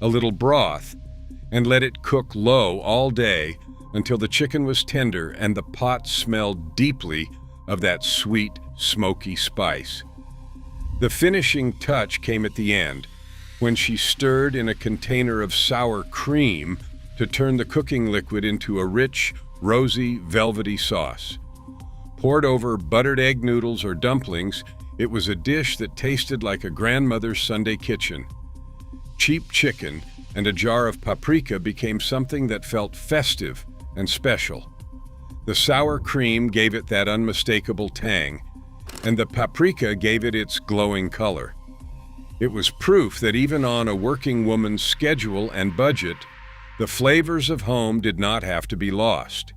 a little broth, and let it cook low all day until the chicken was tender and the pot smelled deeply of that sweet, smoky spice. The finishing touch came at the end, when she stirred in a container of sour cream to turn the cooking liquid into a rich, rosy, velvety sauce. Poured over buttered egg noodles or dumplings, it was a dish that tasted like a grandmother's Sunday kitchen. Cheap chicken and a jar of paprika became something that felt festive and special. The sour cream gave it that unmistakable tang, and the paprika gave it its glowing color. It was proof that even on a working woman's schedule and budget, the flavors of home did not have to be lost.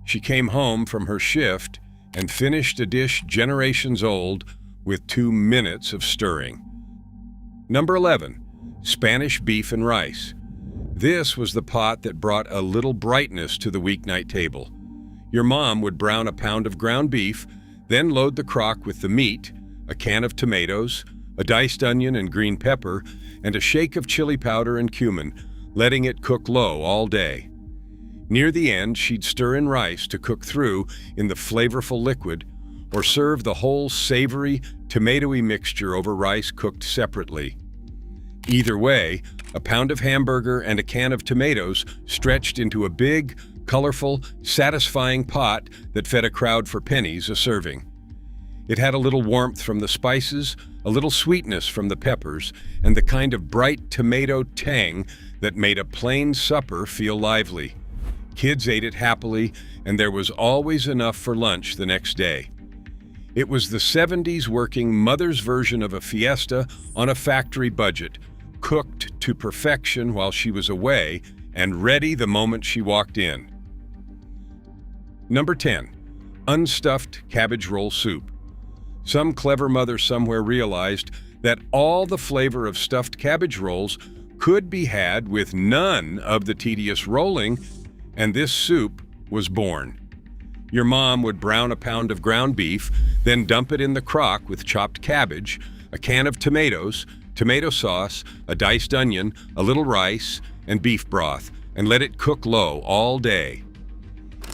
She came home from her shift and finished a dish generations old with 2 minutes of stirring. Number 11. Spanish beef and rice. This was the pot that brought a little brightness to the weeknight table. Your mom would brown a pound of ground beef, then load the crock with the meat, a can of tomatoes, a diced onion and green pepper, and a shake of chili powder and cumin, letting it cook low all day. Near the end, she'd stir in rice to cook through in the flavorful liquid, or serve the whole savory, tomatoey mixture over rice cooked separately. Either way, a pound of hamburger and a can of tomatoes stretched into a big, colorful, satisfying pot that fed a crowd for pennies a serving. It had a little warmth from the spices, a little sweetness from the peppers, and the kind of bright tomato tang that made a plain supper feel lively. Kids ate it happily, and there was always enough for lunch the next day. It was the 70s working mother's version of a fiesta on a factory budget, cooked to perfection while she was away and ready the moment she walked in. Number 10. Unstuffed cabbage roll soup. Some clever mother somewhere realized that all the flavor of stuffed cabbage rolls could be had with none of the tedious rolling, and this soup was born. Your mom would brown a pound of ground beef, then dump it in the crock with chopped cabbage, a can of tomatoes, tomato sauce, a diced onion, a little rice, and beef broth, and let it cook low all day.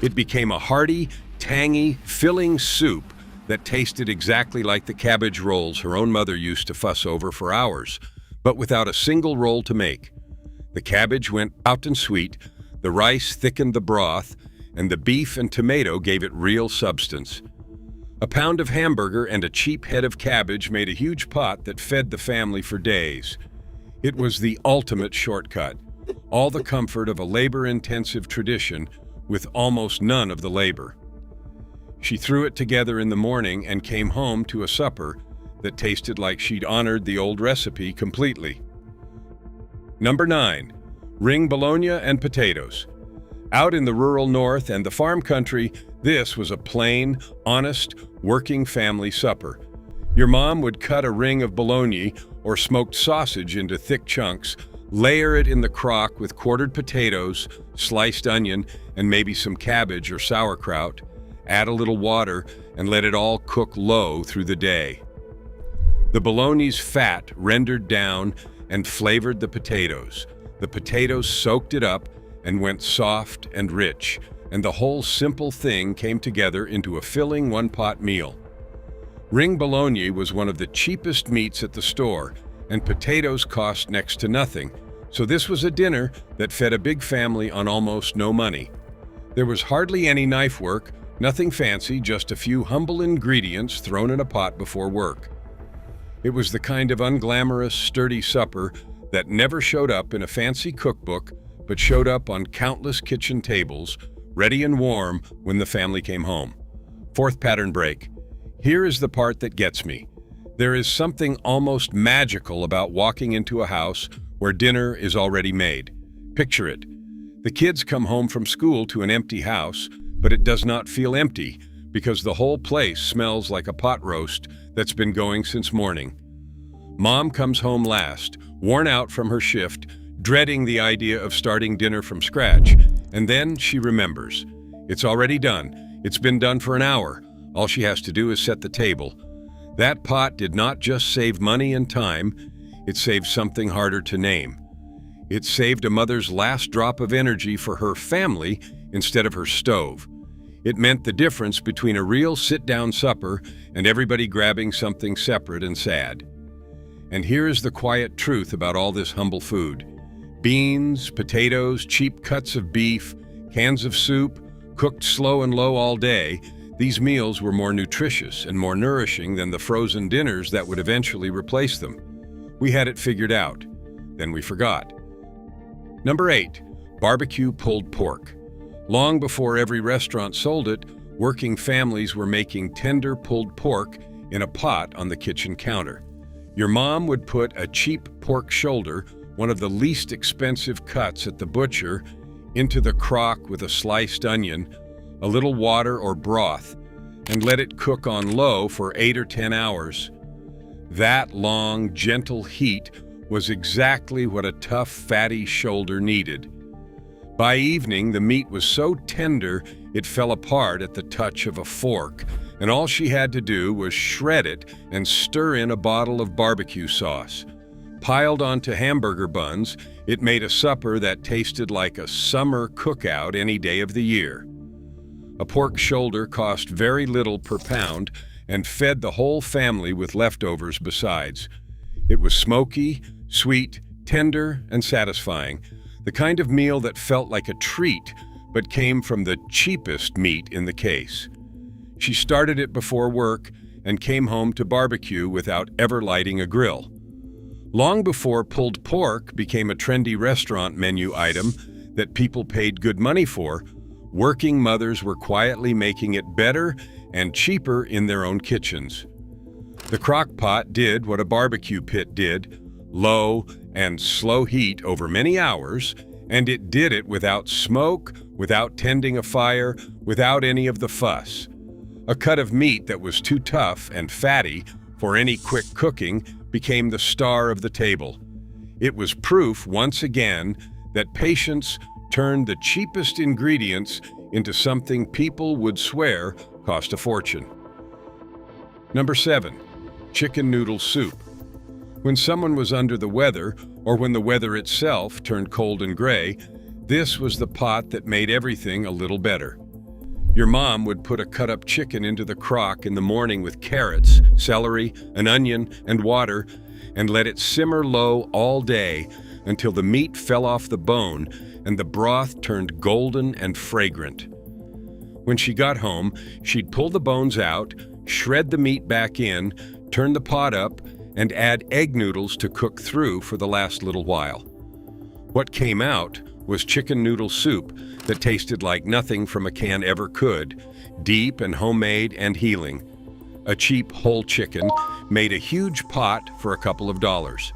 It became a hearty, tangy, filling soup that tasted exactly like the cabbage rolls her own mother used to fuss over for hours, but without a single roll to make. The cabbage went out and sweet, the rice thickened the broth, and the beef and tomato gave it real substance. A pound of hamburger and a cheap head of cabbage made a huge pot that fed the family for days. It was the ultimate shortcut, all the comfort of a labor-intensive tradition with almost none of the labor. She threw it together in the morning and came home to a supper that tasted like she'd honored the old recipe completely. Number 9. Ring bologna and potatoes. Out in the rural north and the farm country, this was a plain, honest, working family supper. Your mom would cut a ring of bologna or smoked sausage into thick chunks, layer it in the crock with quartered potatoes, sliced onion, and maybe some cabbage or sauerkraut, add a little water, and let it all cook low through the day. The bologna's fat rendered down and flavored the potatoes. The potatoes soaked it up and went soft and rich, and the whole simple thing came together into a filling one-pot meal. Ring bologna was one of the cheapest meats at the store, and potatoes cost next to nothing, so this was a dinner that fed a big family on almost no money. There was hardly any knife work, nothing fancy, just a few humble ingredients thrown in a pot before work. It was the kind of unglamorous, sturdy supper that never showed up in a fancy cookbook, but showed up on countless kitchen tables, ready and warm when the family came home. Fourth pattern break. Here is the part that gets me. There is something almost magical about walking into a house where dinner is already made. Picture it. The kids come home from school to an empty house, but it does not feel empty because the whole place smells like a pot roast that's been going since morning. Mom comes home last, worn out from her shift, dreading the idea of starting dinner from scratch, and then she remembers. It's already done. It's been done for an hour. All she has to do is set the table. That pot did not just save money and time, it saved something harder to name. It saved a mother's last drop of energy for her family instead of her stove. It meant the difference between a real sit-down supper and everybody grabbing something separate and sad. And here is the quiet truth about all this humble food. Beans, potatoes, cheap cuts of beef, cans of soup, cooked slow and low all day, these meals were more nutritious and more nourishing than the frozen dinners that would eventually replace them. We had it figured out. Then we forgot. Number 8, barbecue pulled pork. Long before every restaurant sold it, working families were making tender pulled pork in a pot on the kitchen counter. Your mom would put a cheap pork shoulder, one of the least expensive cuts at the butcher, into the crock with a sliced onion, a little water or broth, and let it cook on low for 8 or 10 hours. That long, gentle heat was exactly what a tough, fatty shoulder needed. By evening, the meat was so tender it fell apart at the touch of a fork, and all she had to do was shred it and stir in a bottle of barbecue sauce. Piled onto hamburger buns, it made a supper that tasted like a summer cookout any day of the year. A pork shoulder cost very little per pound and fed the whole family with leftovers besides. It was smoky, sweet, tender, and satisfying, the kind of meal that felt like a treat but came from the cheapest meat in the case. She started it before work and came home to barbecue without ever lighting a grill. Long before pulled pork became a trendy restaurant menu item that people paid good money for, working mothers were quietly making it better and cheaper in their own kitchens. The Crock-Pot did what a barbecue pit did, low and slow heat over many hours, and it did it without smoke, without tending a fire, without any of the fuss. A cut of meat that was too tough and fatty for any quick cooking became the star of the table. It was proof, once again, that patience turned the cheapest ingredients into something people would swear cost a fortune. Number 7, chicken noodle soup. When someone was under the weather, or when the weather itself turned cold and gray, this was the pot that made everything a little better. Your mom would put a cut-up chicken into the crock in the morning with carrots, celery, an onion, and water, and let it simmer low all day until the meat fell off the bone and the broth turned golden and fragrant. When she got home, she'd pull the bones out, shred the meat back in, turn the pot up, and add egg noodles to cook through for the last little while. What came out was chicken noodle soup that tasted like nothing from a can ever could, deep and homemade and healing. A cheap whole chicken made a huge pot for a couple of dollars.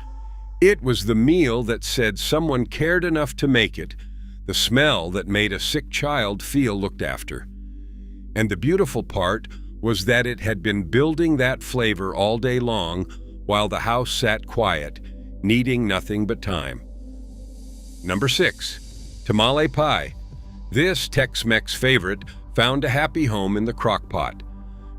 It was the meal that said someone cared enough to make it, the smell that made a sick child feel looked after. And the beautiful part was that it had been building that flavor all day long while the house sat quiet, needing nothing but time. Number 6, tamale pie. This Tex-Mex favorite found a happy home in the crock-pot.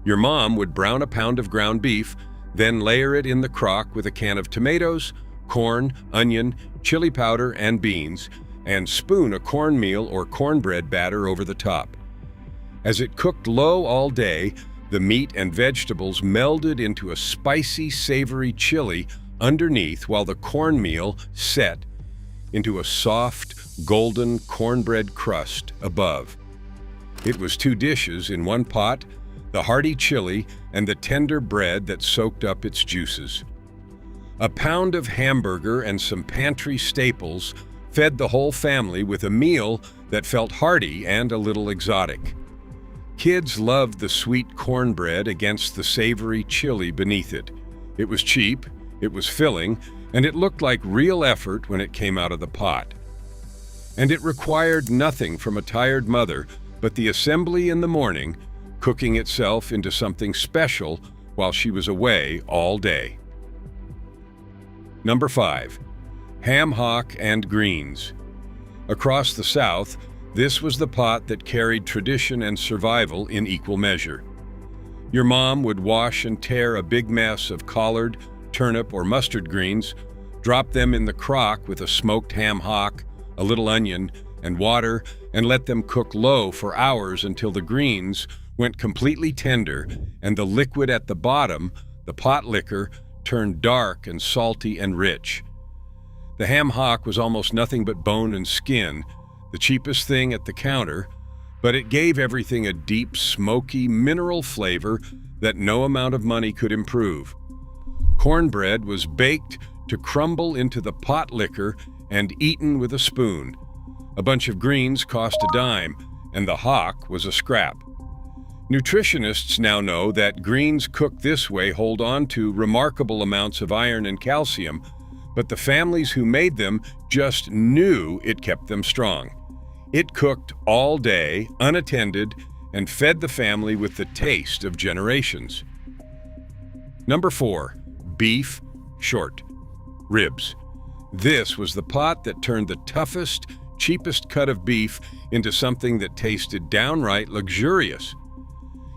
Your mom would brown a pound of ground beef, then layer it in the crock with a can of tomatoes, corn, onion, chili powder, and beans, and spoon a cornmeal or cornbread batter over the top. As it cooked low all day, the meat and vegetables melded into a spicy, savory chili underneath while the cornmeal set into a soft, golden cornbread crust above. It was 2 dishes in one pot, the hearty chili and the tender bread that soaked up its juices. A pound of hamburger and some pantry staples fed the whole family with a meal that felt hearty and a little exotic. Kids loved the sweet cornbread against the savory chili beneath it. It was cheap, it was filling, and it looked like real effort when it came out of the pot. And it required nothing from a tired mother but the assembly in the morning, cooking itself into something special while she was away all day. Number 5. Ham hock and greens. Across the South, this was the pot that carried tradition and survival in equal measure. Your mom would wash and tear a big mess of collard, turnip, or mustard greens, drop them in the crock with a smoked ham hock, a little onion, and water, and let them cook low for hours until the greens went completely tender and the liquid at the bottom, the pot liquor, turned dark and salty and rich. The ham hock was almost nothing but bone and skin, the cheapest thing at the counter, but it gave everything a deep, smoky, mineral flavor that no amount of money could improve. Cornbread was baked to crumble into the pot liquor and eaten with a spoon. A bunch of greens cost a dime, and the hock was a scrap. Nutritionists now know that greens cooked this way hold on to remarkable amounts of iron and calcium, but the families who made them just knew it kept them strong. It cooked all day, unattended, and fed the family with the taste of generations. Number 4. Beef short ribs. This was the pot that turned the toughest, cheapest cut of beef into something that tasted downright luxurious.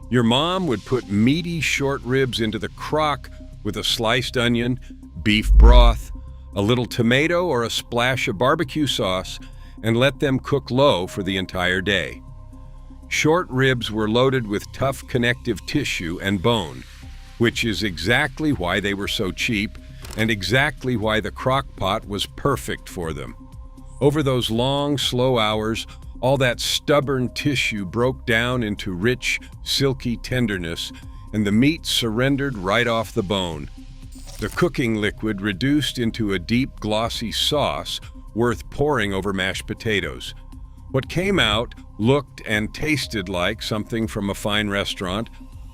Your mom would put meaty short ribs into the crock with a sliced onion, beef broth, a little tomato or a splash of barbecue sauce, and let them cook low for the entire day. Short ribs were loaded with tough connective tissue and bone, which is exactly why they were so cheap and exactly why the Crock-Pot was perfect for them. Over those long, slow hours, all that stubborn tissue broke down into rich, silky tenderness, and the meat surrendered right off the bone. The cooking liquid reduced into a deep, glossy sauce worth pouring over mashed potatoes. What came out looked and tasted like something from a fine restaurant,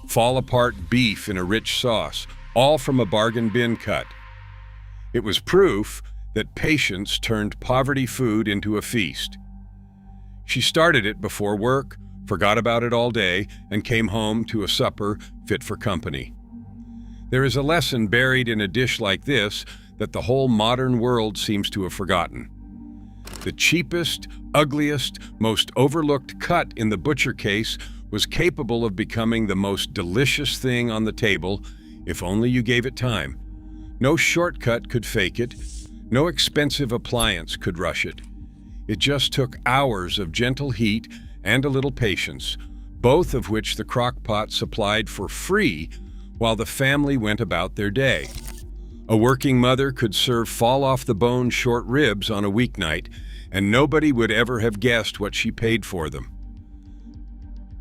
fall-apart beef in a rich sauce, all from a bargain bin cut. It was proof that patience turned poverty food into a feast. She started it before work, forgot about it all day, and came home to a supper fit for company. There is a lesson buried in a dish like this that the whole modern world seems to have forgotten. The cheapest, ugliest, most overlooked cut in the butcher case was capable of becoming the most delicious thing on the table if only you gave it time. No shortcut could fake it. No expensive appliance could rush it. It just took hours of gentle heat and a little patience, both of which the Crock-Pot supplied for free while the family went about their day. A working mother could serve fall-off-the-bone short ribs on a weeknight, and nobody would ever have guessed what she paid for them.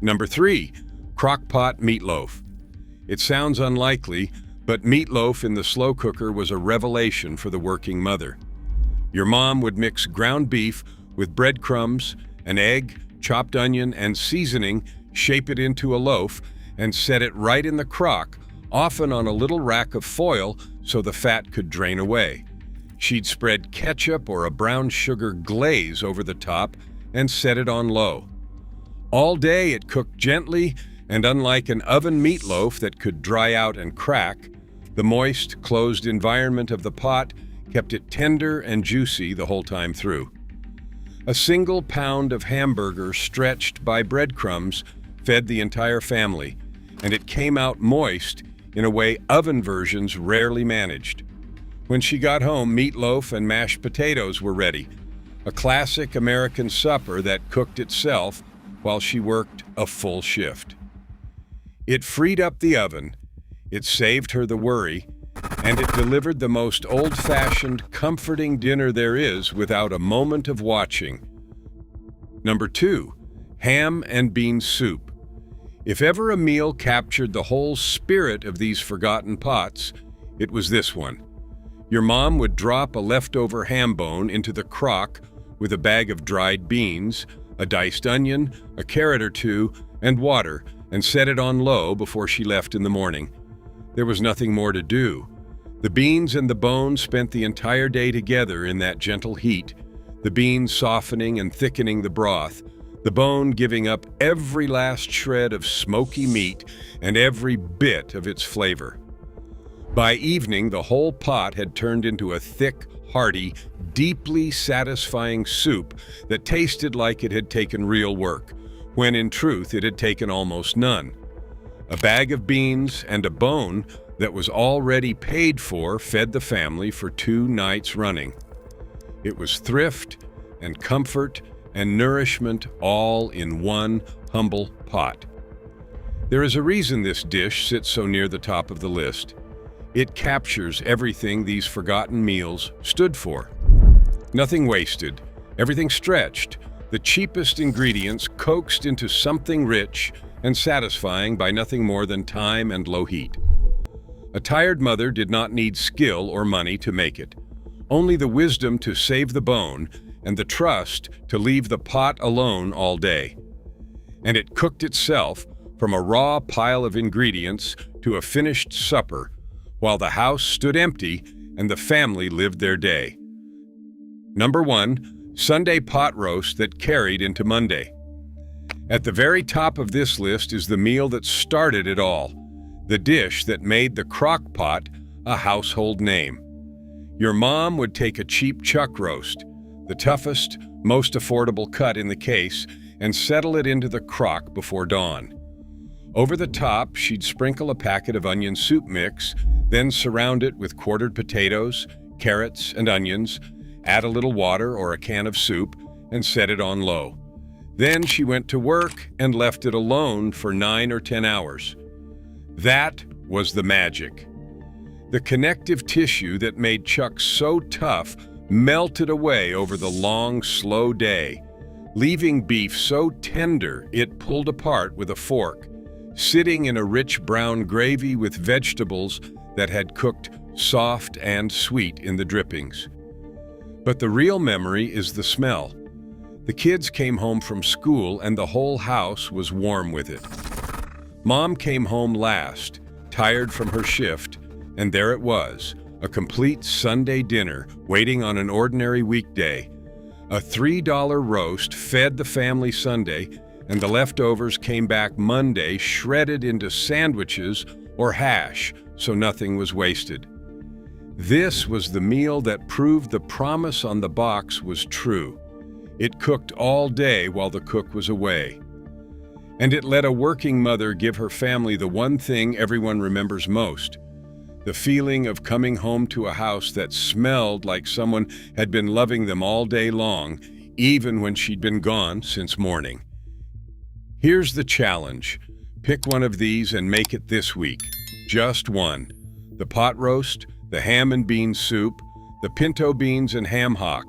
Number 3. Crock-Pot meatloaf. It sounds unlikely, but meatloaf in the slow cooker was a revelation for the working mother. Your mom would mix ground beef with breadcrumbs, an egg, chopped onion, and seasoning, shape it into a loaf, and set it right in the crock, often on a little rack of foil so the fat could drain away. She'd spread ketchup or a brown sugar glaze over the top and set it on low. All day it cooked gently, and unlike an oven meatloaf that could dry out and crack, the moist, closed environment of the pot kept it tender and juicy the whole time through. A single pound of hamburger stretched by breadcrumbs fed the entire family, and it came out moist in a way oven versions rarely managed. When she got home, meatloaf and mashed potatoes were ready, a classic American supper that cooked itself while she worked a full shift. It freed up the oven, it saved her the worry, and it delivered the most old-fashioned, comforting dinner there is without a moment of watching. Number 2. Ham and bean soup. If ever a meal captured the whole spirit of these forgotten pots, it was this one. Your mom would drop a leftover ham bone into the crock with a bag of dried beans, a diced onion, a carrot or two, and water, and set it on low before she left in the morning. There was nothing more to do. The beans and the bone spent the entire day together in that gentle heat, the beans softening and thickening the broth, the bone giving up every last shred of smoky meat and every bit of its flavor. By evening, the whole pot had turned into a thick, hearty, deeply satisfying soup that tasted like it had taken real work, when in truth it had taken almost none. A bag of beans and a bone that was already paid for fed the family for 2 nights running. It was thrift and comfort and nourishment all in one humble pot. There is a reason this dish sits so near the top of the list. It captures everything these forgotten meals stood for. Nothing wasted, everything stretched, the cheapest ingredients coaxed into something rich and satisfying by nothing more than time and low heat. A tired mother did not need skill or money to make it, only the wisdom to save the bone and the trust to leave the pot alone all day. And it cooked itself from a raw pile of ingredients to a finished supper, while the house stood empty and the family lived their day. Number 1, Sunday pot roast that carried into Monday. At the very top of this list is the meal that started it all, the dish that made the Crock-Pot a household name. Your mom would take a cheap chuck roast, the toughest, most affordable cut in the case, and settle it into the crock before dawn. Over the top, she'd sprinkle a packet of onion soup mix, then surround it with quartered potatoes, carrots, and onions, add a little water or a can of soup, and set it on low. Then she went to work and left it alone for 9 or 10 hours. That was the magic. The connective tissue that made chuck so tough melted away over the long, slow day, leaving beef so tender it pulled apart with a fork, sitting in a rich brown gravy with vegetables that had cooked soft and sweet in the drippings. But the real memory is the smell. The kids came home from school and the whole house was warm with it. Mom came home last, tired from her shift, and there it was, a complete Sunday dinner waiting on an ordinary weekday. A $3 roast fed the family Sunday, and the leftovers came back Monday shredded into sandwiches or hash, so nothing was wasted. This was the meal that proved the promise on the box was true. It cooked all day while the cook was away. And it let a working mother give her family the one thing everyone remembers most, the feeling of coming home to a house that smelled like someone had been loving them all day long, even when she'd been gone since morning. Here's the challenge. Pick one of these and make it this week. Just one. The pot roast, the ham and bean soup, the pinto beans and ham hock.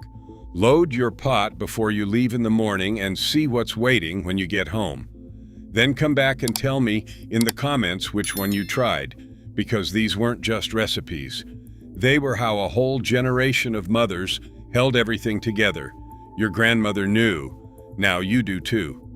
Load your pot before you leave in the morning and see what's waiting when you get home. Then come back and tell me in the comments which one you tried, because these weren't just recipes. They were how a whole generation of mothers held everything together. Your grandmother knew. Now you do too.